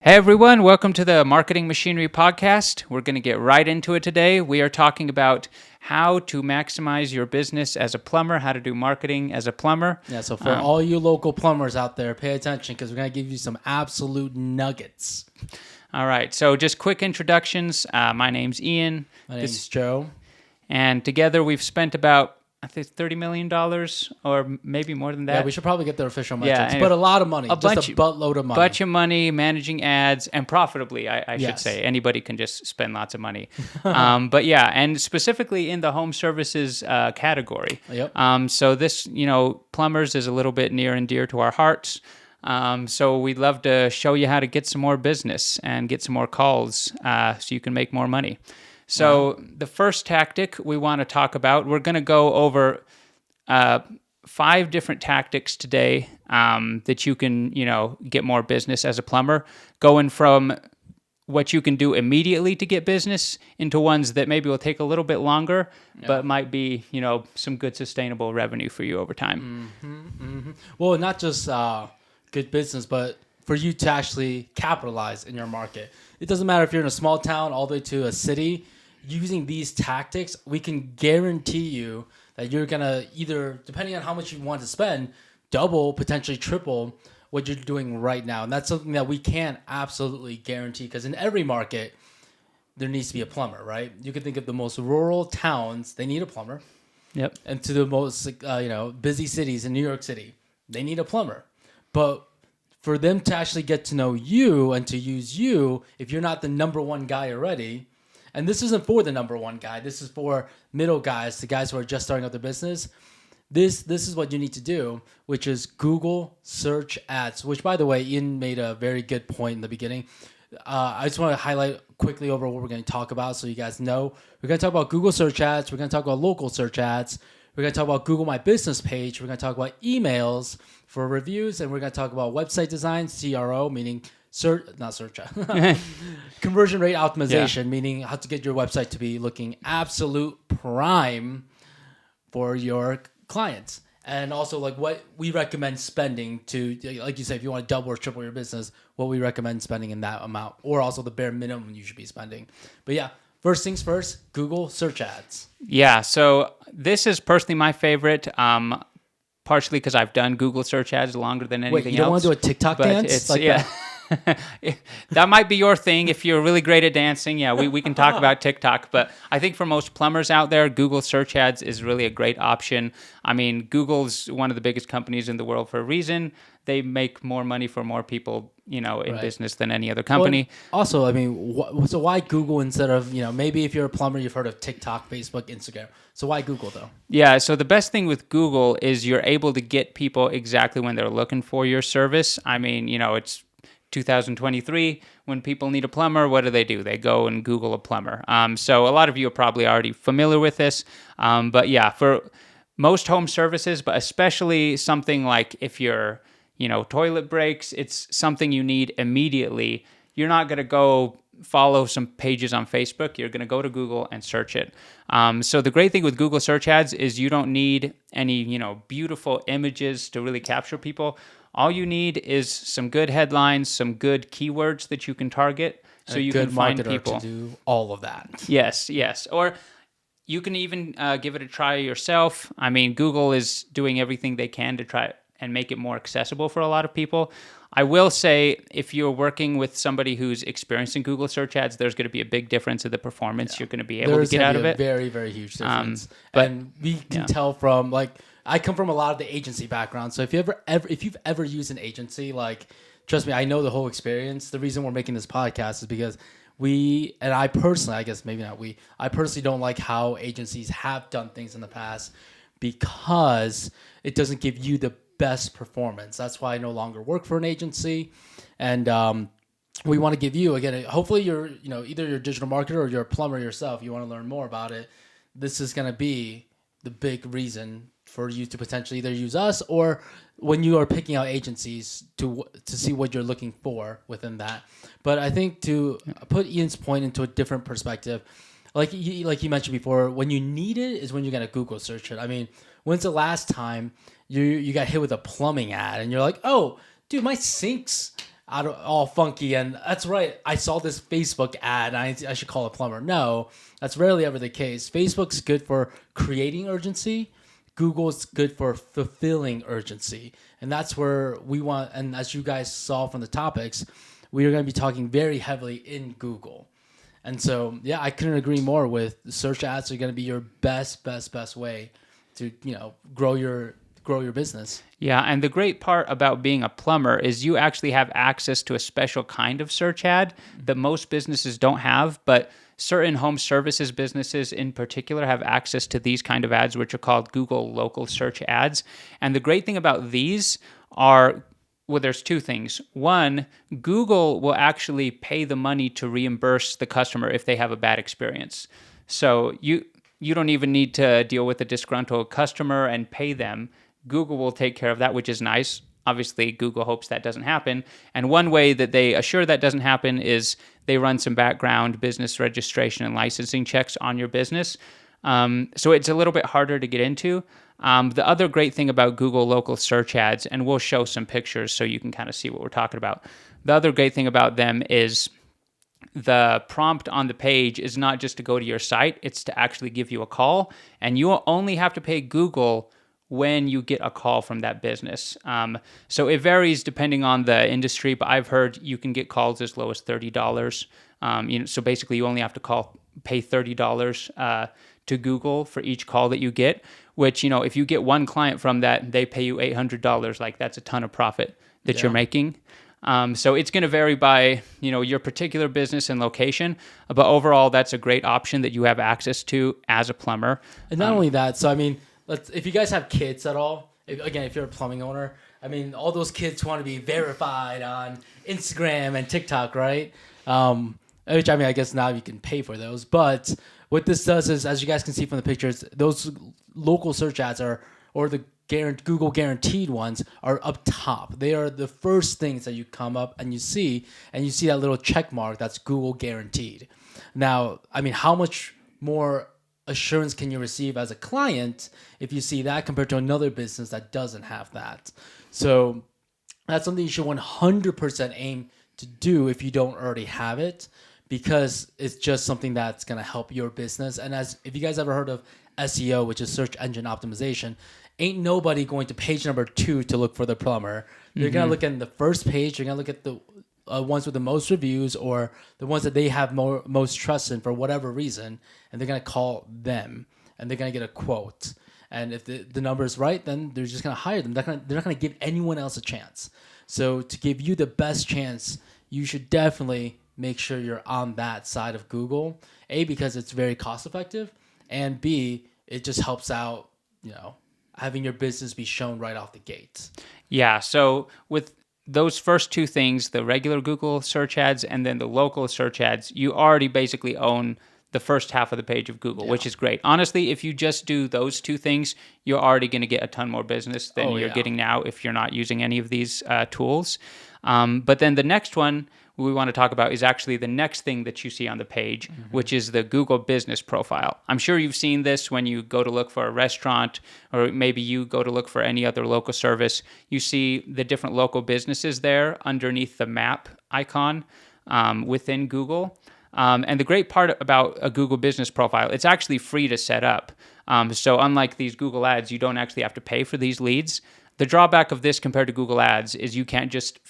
Hey everyone, welcome to the Marketing Machinery Podcast. We're going to get right into it today. We are talking about how to maximize your business as a plumber, how to do marketing as a plumber. Yeah, so for all you local plumbers out there, pay attention because we're going to give you some absolute nuggets. All right, so just quick introductions. My name's Ian. My name's Joe. And together we've spent about, I think, $30 million or maybe more than that. Yeah, we should probably get their official metrics, Yeah, but a lot of money, a buttload of money. Bunch of money managing ads and profitably, I should Yes. say. Anybody can just spend lots of money. But yeah, and specifically in the home services category. Yep. So this, plumbers is a little bit near and dear to our hearts. So we'd love to show you how to get some more business and get some more calls so you can make more money. So the first tactic we want to talk about, we're going to go over 5 different tactics today that you can, get more business as a plumber, going from what you can do immediately to get business into ones that maybe will take a little bit longer, but might be, some good sustainable revenue for you over time. Well, not just good business, but for you to actually capitalize in your market. It doesn't matter if you're in a small town all the way to a city. Using these tactics, we can guarantee you that you're going to either, depending on how much you want to spend, double, potentially triple what you're doing right now. And that's something that we can absolutely guarantee because in every market, there needs to be a plumber, right? You can think of the most rural towns, they need a plumber. Yep. And to the most, busy cities in New York City, they need a plumber. But for them to actually get to know you and to use you, if you're not the number one guy already, and this isn't for the number one guy. This is for middle guys, the guys who are just starting out their business. This is what you need to do, which is Google search ads, which, by the way, Ian made a very good point in the beginning. I just want to highlight quickly over what we're going to talk about so you guys know. We're going to talk about Google search ads. We're going to talk about local search ads. We're going to talk about Google My Business page. We're going to talk about emails for reviews. And we're going to talk about website design, CRO, meaning conversion rate optimization, meaning how to get your website to be looking absolute prime for your clients. And also like what we recommend spending to, like you say, if you want to double or triple your business, what we recommend spending in that amount, or also the bare minimum you should be spending. But yeah, first things first, Google search ads. Yeah, so this is personally my favorite. Partially because I've done Google search ads longer than anything else. Wait, you don't want to do a TikTok dance? It's, like that? That might be your thing if you're really great at dancing. Yeah, we can talk about TikTok, but I think for most plumbers out there, Google search ads is really a great option. I mean, Google's one of the biggest companies in the world for a reason. They make more money for more people, in business than any other company. Well, also, I mean, so why Google instead of, maybe if you're a plumber, you've heard of TikTok, Facebook, Instagram. So why Google though? Yeah, so the best thing with Google is you're able to get people exactly when they're looking for your service. I mean, it's 2023, when people need a plumber, what do? They go and Google a plumber. So a lot of you are probably already familiar with this. But yeah, for most home services, but especially something like if your, toilet breaks, it's something you need immediately. You're not going to go follow some pages on Facebook. You're going to go to Google and search it. So the great thing with Google search ads is you don't need any, beautiful images to really capture people. All you need is some good headlines, some good keywords that you can target, so you can find people. To do all of that. Yes. Or you can even give it a try yourself. I mean, Google is doing everything they can to try and make it more accessible for a lot of people. I will say, if you're working with somebody who's experiencing Google search ads, there's going to be a big difference in the performance you're going to be able to get out of it. Very, very huge difference. But and we can tell from I come from a lot of the agency background. So if you've ever used an agency, trust me, I know the whole experience. The reason we're making this podcast is because I personally, I guess maybe not I personally don't like how agencies have done things in the past because it doesn't give you the best performance. That's why I no longer work for an agency. And we want to give you, again, hopefully you're, either you're a digital marketer or you're a plumber yourself. You want to learn more about it. This is going to be the big reason for you to potentially either use us or when you are picking out agencies to see what you're looking for within that. But I think to put Ian's point into a different perspective, like you mentioned before, when you need it is when you're going to Google search it. I mean, when's the last time you got hit with a plumbing ad and you're like, oh, dude, my sinks all funky. And that's right. I saw this Facebook ad. And I should call a plumber. No, that's rarely ever the case. Facebook's good for creating urgency. Google's good for fulfilling urgency. And that's where we want, and as you guys saw from the topics, we are going to be talking very heavily in Google. And so, yeah, I couldn't agree more with search ads are going to be your best way to, grow your business. Yeah, and the great part about being a plumber is you actually have access to a special kind of search ad that most businesses don't have, but certain home services businesses in particular have access to these kind of ads, which are called Google local search ads. And the great thing about these are, well, there's two things. One, Google will actually pay the money to reimburse the customer if they have a bad experience. So you don't even need to deal with a disgruntled customer and pay them. Google will take care of that, which is nice. Obviously, Google hopes that doesn't happen. And one way that they assure that doesn't happen is they run some background business registration and licensing checks on your business. So it's a little bit harder to get into. The other great thing about Google local search ads, and we'll show some pictures so you can kind of see what we're talking about. The other great thing about them is the prompt on the page is not just to go to your site, it's to actually give you a call. And you only have to pay Google when you get a call from that business. So it varies depending on the industry, but I've heard you can get calls as low as $30. So basically you only have to pay $30 to Google for each call that you get, which, if you get one client from that, they pay you $800. Like, that's a ton of profit that you're making. So it's going to vary by, your particular business and location, but overall, that's a great option that you have access to as a plumber. And not only that, so I mean, if you guys have kids at all, if you're a plumbing owner, I mean, all those kids want to be verified on Instagram and TikTok, right? Which, I mean, I guess now you can pay for those. But what this does is, as you guys can see from the pictures, those local search ads or the Google guaranteed ones are up top. They are the first things that you come up and you see that little check mark that's Google guaranteed. Now, I mean, how much more assurance can you receive as a client if you see that compared to another business that doesn't have that? So that's something you should 100% aim to do if you don't already have it, because it's just something that's going to help your business. And if you guys ever heard of SEO, which is search engine optimization, ain't nobody going to page number 2 to look for the plumber. They're going to look at the first page. You're going to look at the ones with the most reviews or the ones that they have most trust in for whatever reason, and they're going to call them, and they're going to get a quote. And if the number is right, then they're just going to hire them. They're not going to give anyone else a chance. So to give you the best chance, you should definitely make sure you're on that side of Google. A, because it's very cost effective, and B, it just helps out, having your business be shown right off the gate. Yeah, so with those first two things, the regular Google search ads and then the local search ads, you already basically own the first half of the page of Google, which is great. Honestly, if you just do those two things, you're already going to get a ton more business than you're getting now if you're not using any of these tools. But then the next one we want to talk about is actually the next thing that you see on the page, which is the Google Business Profile. I'm sure you've seen this when you go to look for a restaurant, or maybe you go to look for any other local service. You see the different local businesses there underneath the map icon within Google. And the great part about a Google Business Profile, it's actually free to set up. So unlike these Google ads, you don't actually have to pay for these leads. The drawback of this compared to Google ads is you can't just,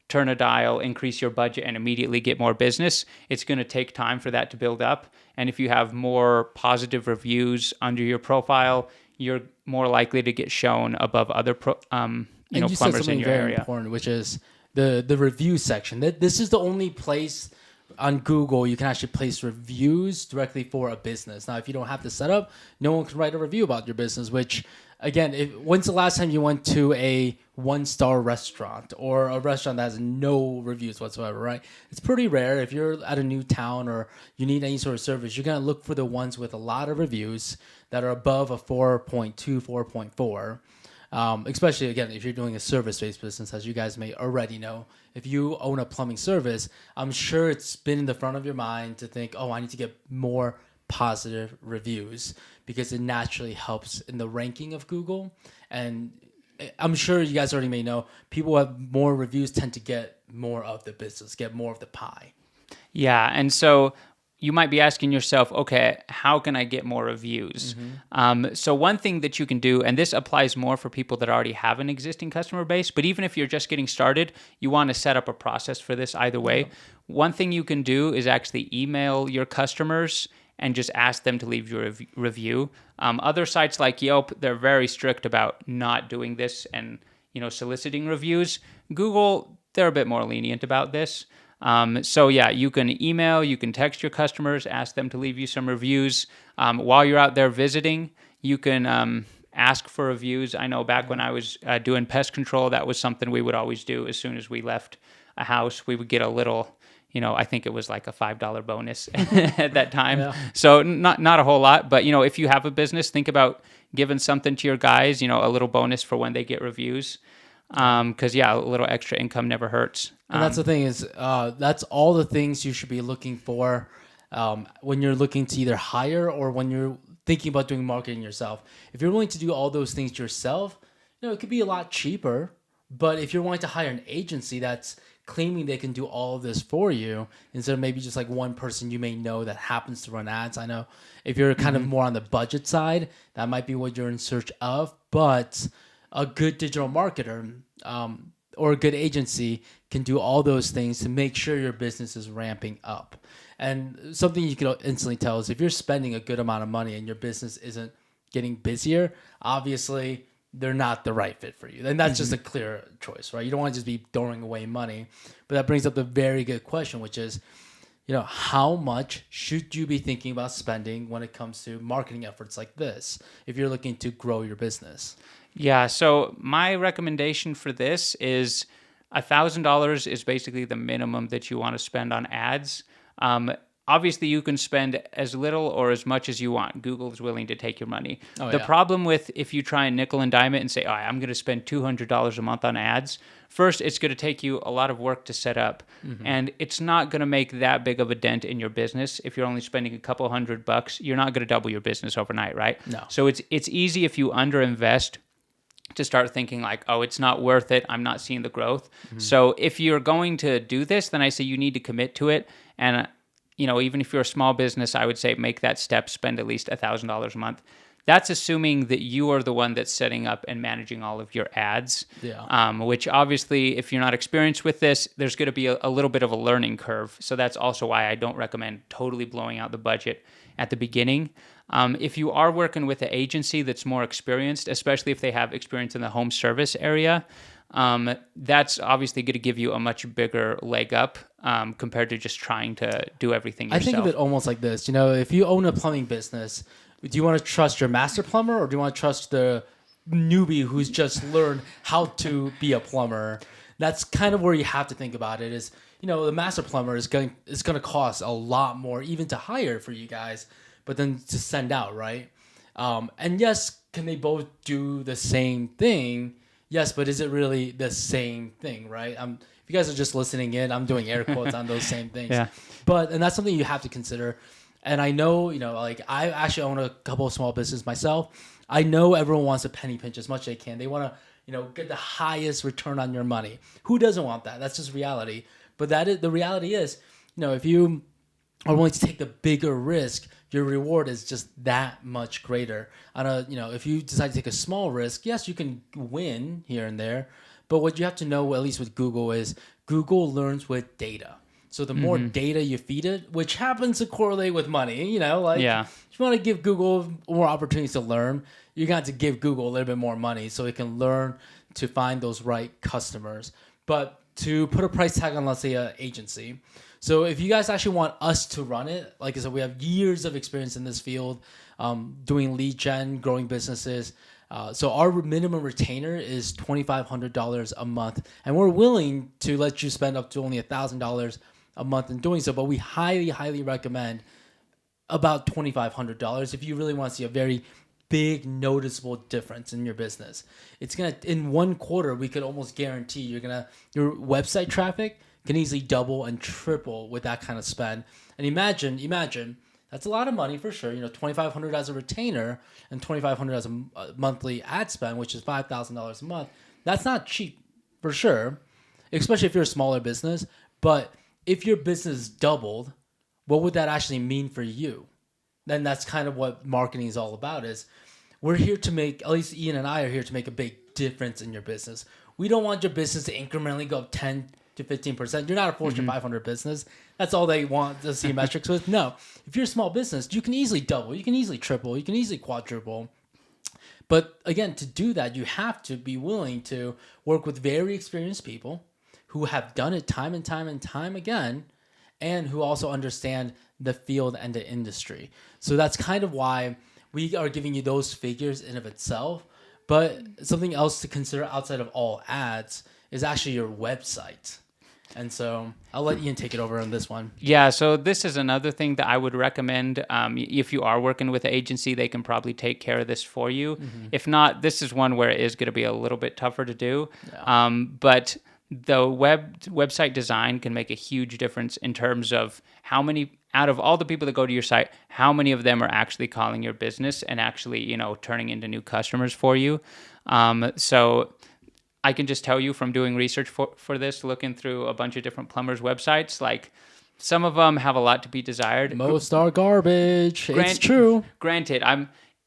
turn a dial, increase your budget, and immediately get more business. It's going to take time for that to build up. And if you have more positive reviews under your profile, you're more likely to get shown above other plumbers in your area. Important, which is the review section. This is the only place on Google you can actually place reviews directly for a business. Now, if you don't have this set up, no one can write a review about your business, which, again, when's the last time you went to a 1-star restaurant or a restaurant that has no reviews whatsoever, right? It's pretty rare. If you're at a new town or you need any sort of service, you're going to look for the ones with a lot of reviews that are above a 4.2, 4.4. Especially, again, if you're doing a service-based business, as you guys may already know. If you own a plumbing service, I'm sure it's been in the front of your mind to think, I need to get more positive reviews, because it naturally helps in the ranking of Google. And I'm sure you guys already may know, people who have more reviews tend to get more of the business, get more of the pie. Yeah, and so you might be asking yourself, okay, how can I get more reviews? So one thing that you can do, and this applies more for people that already have an existing customer base, but even if you're just getting started, you want to set up a process for this either way. Yeah. One thing you can do is actually email your customers and just ask them to leave you a review. Other sites like Yelp, they're very strict about not doing this and soliciting reviews. Google, they're a bit more lenient about this. So yeah, you can email, you can text your customers, ask them to leave you some reviews. While you're out there visiting, you can ask for reviews. I know back when I was doing pest control, that was something we would always do. As soon as we left a house, we would get a little, I think it was like a $5 bonus at that time. Yeah. So not a whole lot, but if you have a business, think about giving something to your guys, a little bonus for when they get reviews. Because a little extra income never hurts. And that's the thing is, that's all the things you should be looking for when you're looking to either hire or when you're thinking about doing marketing yourself. If you're willing to do all those things yourself, it could be a lot cheaper. But if you're wanting to hire an agency that's claiming they can do all of this for you, instead of maybe just like one person you may know that happens to run ads. I know if you're kind of more on the budget side, that might be what you're in search of. But a good digital marketer or a good agency can do all those things to make sure your business is ramping up. And something you can instantly tell is if you're spending a good amount of money and your business isn't getting busier, obviously they're not the right fit for you. And that's just a clear choice, right? You don't want to just be throwing away money. But that brings up the very good question, which is, how much should you be thinking about spending when it comes to marketing efforts like this if you're looking to grow your business? Yeah, so my recommendation for this is $1,000 is basically the minimum that you want to spend on ads. Obviously, you can spend as little or as much as you want. Google is willing to take your money. The problem with if you try and nickel and dime it and say, I'm going to spend $200 a month on ads, first, it's going to take you a lot of work to set up. And it's not going to make that big of a dent in your business. If you're only spending a couple $100, you're not going to double your business overnight, right? No. So it's easy if you underinvest to start thinking like, it's not worth it. I'm not seeing the growth. So if you're going to do this, then I say you need to commit to it. And, even if you're a small business, I would say make that step, spend at least $1,000 a month. That's assuming that you are the one that's setting up and managing all of your ads, which obviously, if you're not experienced with this, there's going to be a little bit of a learning curve. So that's also why I don't recommend totally blowing out the budget at the beginning. If you are working with an agency that's more experienced, especially if they have experience in the home service area, that's obviously going to give you a much bigger leg up compared to just trying to do everything yourself. I think of it almost like this. If you own a plumbing business, do you want to trust your master plumber or do you want to trust the newbie who's just learned how to be a plumber? That's kind of where you have to think about it is, the master plumber is going to cost a lot more even to hire for you guys, but then to send out, right? And yes, can they both do the same thing? Yes, but is it really the same thing, right? If you guys are just listening in, I'm doing air quotes on those same things. Yeah. And that's something you have to consider. And I know, I actually own a couple of small businesses myself. I know everyone wants to penny pinch as much as they can. They want to, get the highest return on your money. Who doesn't want that? That's just reality. But the reality is, if you are willing to take the bigger risk, your reward is just that much greater. If you decide to take a small risk, yes, you can win here and there. But what you have to know, at least with Google, is Google learns with data. So the more data you feed it, which happens to correlate with money, if you want to give Google more opportunities to learn, you're going to have to give Google a little bit more money so it can learn to find those right customers. But to put a price tag on, let's say, an agency. So if you guys actually want us to run it, like I said, we have years of experience in this field, doing lead gen, growing businesses. So our minimum retainer is $2,500 a month. And we're willing to let you spend up to only $1,000 a month in doing so. But we highly, highly recommend about $2,500 if you really want to see a very big noticeable difference in your business. It's going to, in 1 quarter, we could almost guarantee your website traffic can easily double and triple with that kind of spend. And imagine that's a lot of money for sure. $2,500 as a retainer and $2,500 as a monthly ad spend, which is $5,000 a month. That's not cheap for sure. especially if you're a smaller business. But if your business doubled, what would that actually mean for you? Then that's kind of what marketing is all about. Is we're here to make, at least Ian and I are here to make a big difference in your business. We don't want your business to incrementally go 10 to 15%. You're not a Fortune 500 business. That's all they want to see metrics with. No, if you're a small business, you can easily double, you can easily triple, you can easily quadruple. But again, to do that, you have to be willing to work with very experienced people who have done it time and time and time again, and who also understand the field and the industry. So that's kind of why we are giving you those figures in of itself. But something else to consider outside of all ads is actually your website. And so I'll let Ian take it over on this one. Yeah, so this is another thing that I would recommend. If you are working with an agency, they can probably take care of this for you. If not, this is one where it is going to be a little bit tougher to do. Yeah. But the website design can make a huge difference in terms of how many, out of all the people that go to your site, how many of them are actually calling your business and actually, turning into new customers for you. So I can just tell you from doing research for this, looking through a bunch of different plumbers' websites, like some of them have a lot to be desired. Most are garbage. It's true. Granted,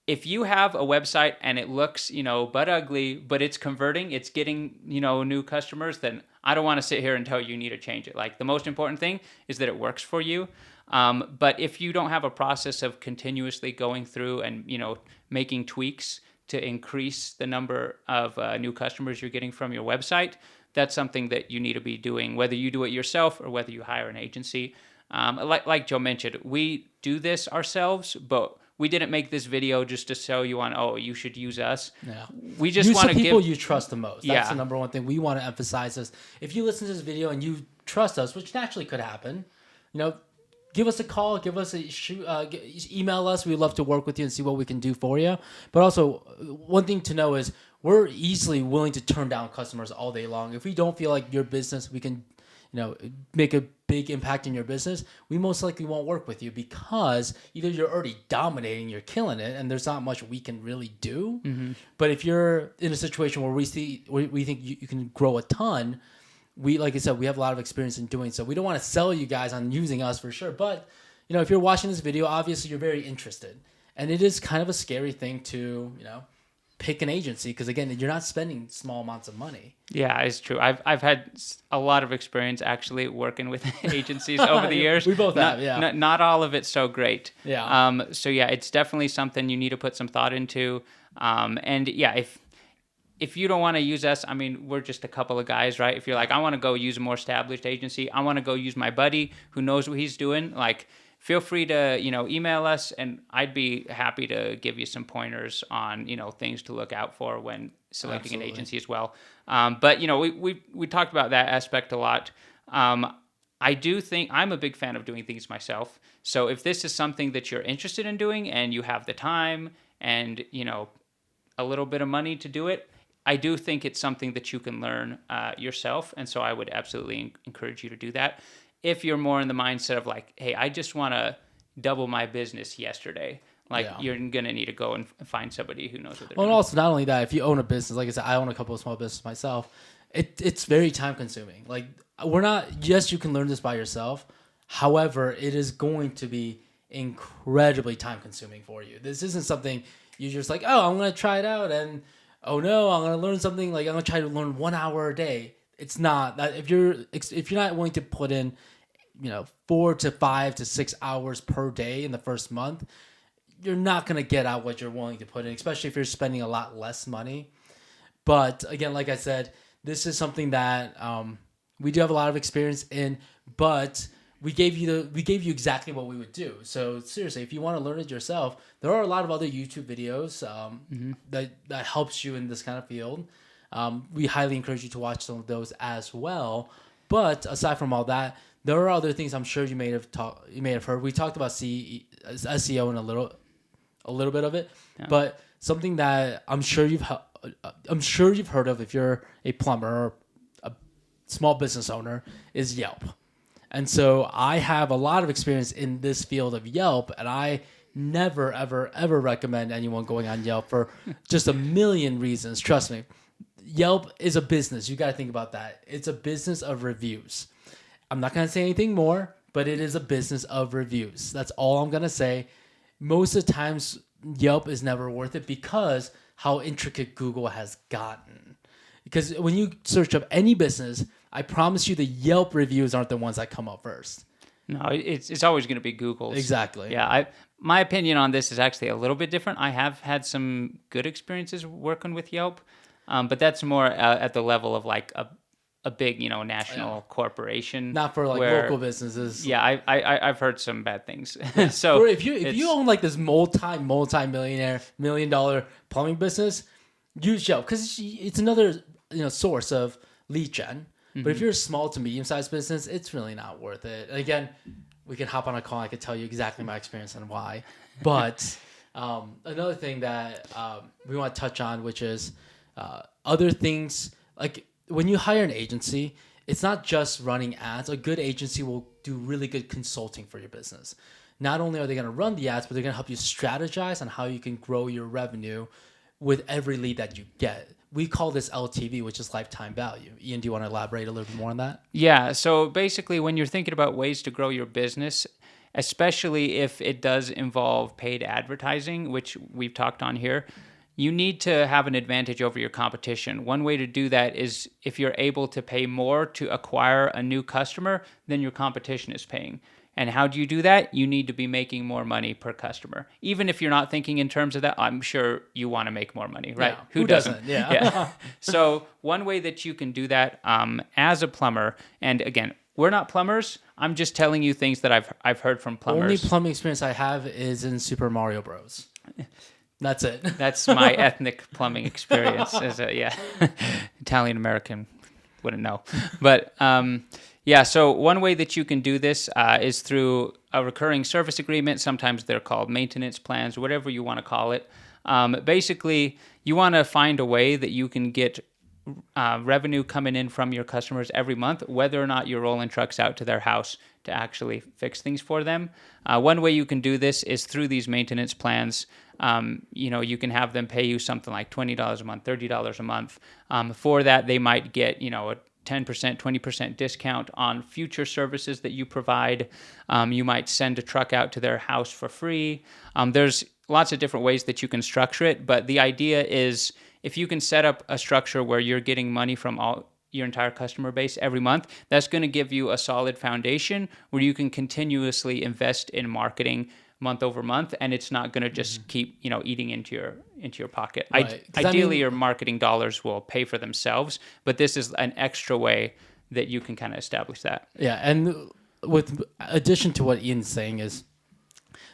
if you have a website and it looks, but ugly, but it's converting, it's getting, new customers, then I don't want to sit here and tell you need to change it. Like the most important thing is that it works for you. But if you don't have a process of continuously going through and, making tweaks to increase the number of new customers you're getting from your website, that's something that you need to be doing, whether you do it yourself or whether you hire an agency. Like Joe mentioned, we do this ourselves, but we didn't make this video just to sell you on, you should use us. Yeah. We just want to give people you trust the most. That's Yeah. the number one thing we want to emphasize is if you listen to this video and you trust us, which naturally could happen, give us a call, give us a email us. We'd love to work with you and see what we can do for you. But also, one thing to know is we're easily willing to turn down customers all day long. If we don't feel like your business, we can, make a big impact in your business, we most likely won't work with you because either you're already dominating, you're killing it, and there's not much we can really do. But if you're in a situation where we think you can grow a ton, like I said, we have a lot of experience in doing so. We don't want to sell you guys on using us for sure. But, if you're watching this video, obviously you're very interested. And it is kind of a scary thing to, pick an agency because, again, you're not spending small amounts of money. Yeah, it's true. I've had a lot of experience actually working with agencies over the years. We both have, yeah. Not all of it's so great. Yeah. So, yeah, it's definitely something you need to put some thought into. And, yeah, if you don't want to use us, we're just a couple of guys, right? If you're like, I want to go use a more established agency, I want to go use my buddy who knows what he's doing, like, feel free to, email us, and I'd be happy to give you some pointers on, things to look out for when selecting Absolutely. an agency as well. But, we talked about that aspect a lot. I do think I'm a big fan of doing things myself. So if this is something that you're interested in doing and you have the time and, a little bit of money to do it, I do think it's something that you can learn yourself. And so I would absolutely encourage you to do that. If you're more in the mindset of like, hey, I just want to double my business yesterday, you're going to need to go and find somebody who knows what they're doing. And also, not only that, if you own a business, like I said, I own a couple of small businesses myself, it's very time consuming. Like, yes, you can learn this by yourself. However, it is going to be incredibly time consuming for you. This isn't something you're just like, I'm going to try it out and oh no, I'm gonna learn something. Like I'm gonna try to learn 1 hour a day. It's not that if you're not willing to put in, 4 to 5 to 6 hours per day in the first month, you're not gonna get out what you're willing to put in, especially if you're spending a lot less money. But again, like I said, this is something that we do have a lot of experience in, but we gave you exactly what we would do. So seriously, if you want to learn it yourself, there are a lot of other YouTube videos that helps you in this kind of field. We highly encourage you to watch some of those as well. But aside from all that, there are other things I'm sure you may have heard. We talked about SEO in a little bit of it, but something that I'm sure you've heard of if you're a plumber or a small business owner is Yelp. And so I have a lot of experience in this field of Yelp, and I never, ever, ever recommend anyone going on Yelp for just a million reasons. Trust me. Yelp is a business. You got to think about that. It's a business of reviews. I'm not going to say anything more, but it is a business of reviews. That's all I'm going to say. Most of the times, Yelp is never worth it because how intricate Google has gotten. Because when you search up any business, I promise you the Yelp reviews aren't the ones that come up first. No, it's always going to be Google's. Exactly. Yeah, my opinion on this is actually a little bit different. I have had some good experiences working with Yelp, but that's more at the level of like a big, national corporation. Not for like local businesses. Yeah, I've heard some bad things. Yeah. So or if you own like this multi-millionaire $1 million plumbing business, use Yelp because it's another source of lead gen. But if you're a small to medium-sized business, it's really not worth it. And again, we can hop on a call. I could tell you exactly my experience and why. But another thing that we want to touch on, which is other things. Like when you hire an agency, it's not just running ads. A good agency will do really good consulting for your business. Not only are they going to run the ads, but they're going to help you strategize on how you can grow your revenue with every lead that you get. We call this LTV, which is lifetime value. Ian, do you want to elaborate a little bit more on that? Yeah. So basically, when you're thinking about ways to grow your business, especially if it does involve paid advertising, which we've talked on here, you need to have an advantage over your competition. One way to do that is if you're able to pay more to acquire a new customer than your competition is paying. And how do you do that? You need to be making more money per customer. Even if you're not thinking in terms of that, I'm sure you want to make more money, right? Yeah. Who doesn't? Yeah. So one way that you can do that as a plumber, and again, we're not plumbers. I'm just telling you things that I've heard from plumbers. Only plumbing experience I have is in Super Mario Bros. That's it. That's my ethnic plumbing experience. Italian American wouldn't know, but. Yeah, so one way that you can do this is through a recurring service agreement. Sometimes they're called maintenance plans, whatever you want to call it. Basically, you want to find a way that you can get revenue coming in from your customers every month, whether or not you're rolling trucks out to their house to actually fix things for them. One way you can do this is through these maintenance plans. You can have them pay you something like $20 a month, $30 a month. For that, they might get, a 10%, 20% discount on future services that you provide. You might send a truck out to their house for free. There's lots of different ways that you can structure it, but the idea is if you can set up a structure where you're getting money from all your entire customer base every month, that's going to give you a solid foundation where you can continuously invest in marketing month over month, and it's not going to just keep eating into your pocket. Right. Ideally, your marketing dollars will pay for themselves, but this is an extra way that you can kind of establish that. Yeah, and with addition to what Ian's saying is,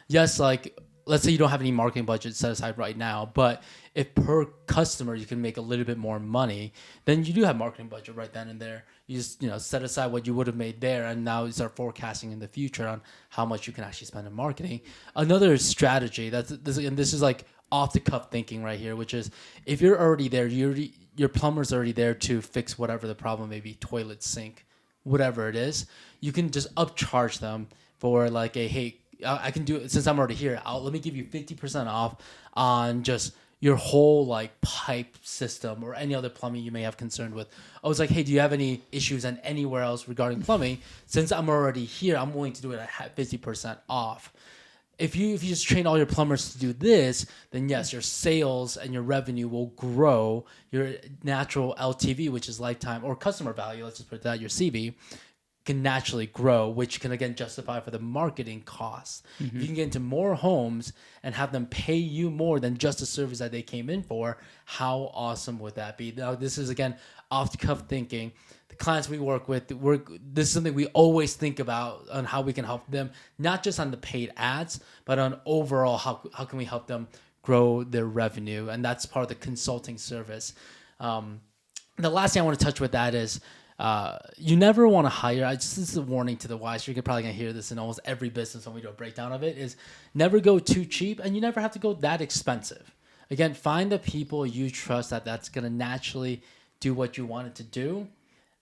yes, like let's say you don't have any marketing budget set aside right now, but if per customer you can make a little bit more money, then you do have marketing budget right then and there. You just set aside what you would have made there, and now you start forecasting in the future on how much you can actually spend in marketing. Another strategy and this is like off the cuff thinking right here, which is if you're already there, your plumber's already there to fix whatever the problem may be, toilet, sink, whatever it is. You can just upcharge them for like hey, I can do it since I'm already here. Let me give you 50% off on just your whole like pipe system or any other plumbing you may have concern with. I was like, hey, do you have any issues and anywhere else regarding plumbing? Since I'm already here, I'm willing to do it at 50% off. If you just train all your plumbers to do this, then yes, your sales and your revenue will grow. Your natural LTV, which is lifetime or customer value, let's just put that, your CV, can naturally grow, which can again justify for the marketing costs. If you can get into more homes and have them pay you more than just the service that they came in for, how awesome would that be? Now, this is again off the cuff thinking. The clients we work with, this is something we always think about on how we can help them, not just on the paid ads, but on overall how can we help them grow their revenue, and that's part of the consulting service. The last thing I want to touch with that is. You never want to hire. This is a warning to the wise. You're probably going to hear this in almost every business when we do a breakdown of it, is never go too cheap, and you never have to go that expensive. Again, find the people you trust that's going to naturally do what you want it to do,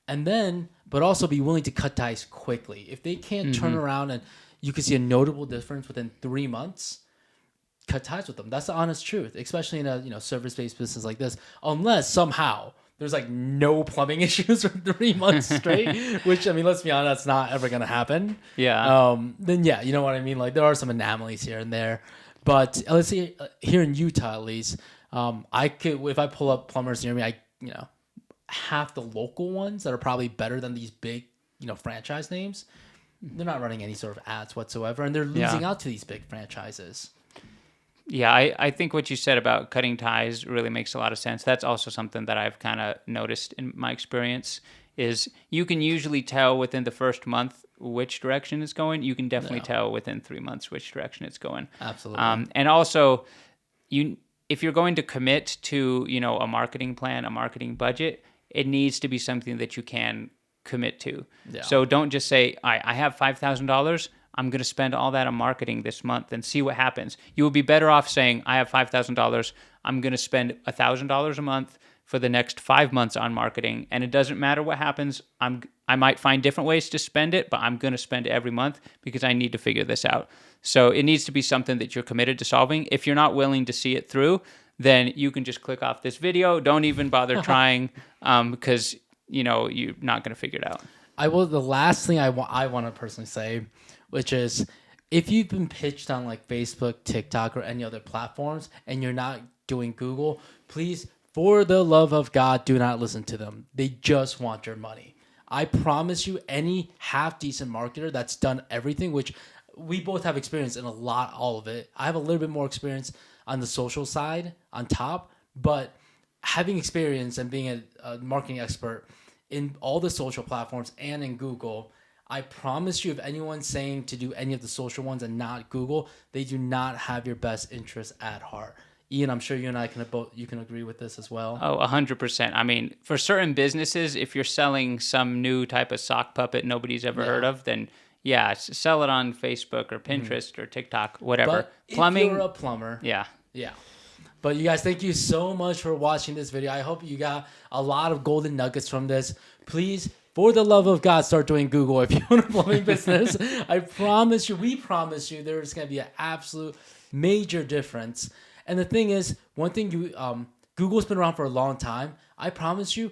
and then, but also be willing to cut ties quickly. If they can't turn around and you can see a notable difference within 3 months, cut ties with them. That's the honest truth, especially in a service-based business like this, unless somehow there's like no plumbing issues for 3 months straight, which I mean, let's be honest, that's not ever gonna happen. Yeah. Then yeah, you know what I mean. Like there are some anomalies here and there, but let's see here in Utah at least. I could if I pull up plumbers near me, half the local ones that are probably better than these big franchise names. They're not running any sort of ads whatsoever, and they're losing out to these big franchises. Yeah, I think what you said about cutting ties really makes a lot of sense. That's also something that I've kind of noticed in my experience is you can usually tell within the first month which direction it's going. You can definitely tell within 3 months which direction it's going. Absolutely. And also, if you're going to commit to a marketing plan, a marketing budget, it needs to be something that you can commit to. Yeah. So don't just say, I have $5,000. I'm going to spend all that on marketing this month and see what happens. You will be better off saying, I have $5,000. I'm going to spend $1,000 a month for the next 5 months on marketing. And it doesn't matter what happens. I might find different ways to spend it, but I'm going to spend it every month because I need to figure this out. So it needs to be something that you're committed to solving. If you're not willing to see it through, then you can just click off this video. Don't even bother trying because you're not going to figure it out. The last thing I want to personally say, which is if you've been pitched on like Facebook, TikTok, or any other platforms and you're not doing Google, please, for the love of God, do not listen to them. They just want your money. I promise you, any half decent marketer that's done everything, which we both have experience in all of it. I have a little bit more experience on the social side on top, but having experience and being a marketing expert in all the social platforms and in Google, I promise you, if anyone's saying to do any of the social ones and not Google, they do not have your best interest at heart. Ian, I'm sure you and I can agree with this as well. Oh, 100%. I mean, for certain businesses, if you're selling some new type of sock puppet nobody's ever heard of, then sell it on Facebook or Pinterest or TikTok, whatever. But Plumbing, if you're a plumber, yeah. But you guys, thank you so much for watching this video. I hope you got a lot of golden nuggets from this. Please, for the love of God, start doing Google if you want a plumbing business. we promise you, there's going to be an absolute major difference. And the thing is, one thing Google's been around for a long time. I promise you,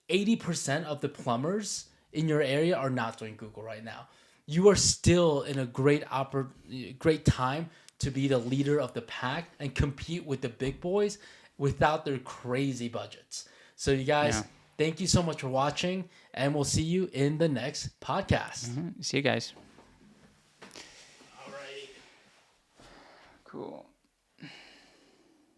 80% of the plumbers in your area are not doing Google right now. You are still in a great time to be the leader of the pack and compete with the big boys without their crazy budgets. So you guys, thank you so much for watching, and we'll see you in the next podcast. See you guys. All right. Cool.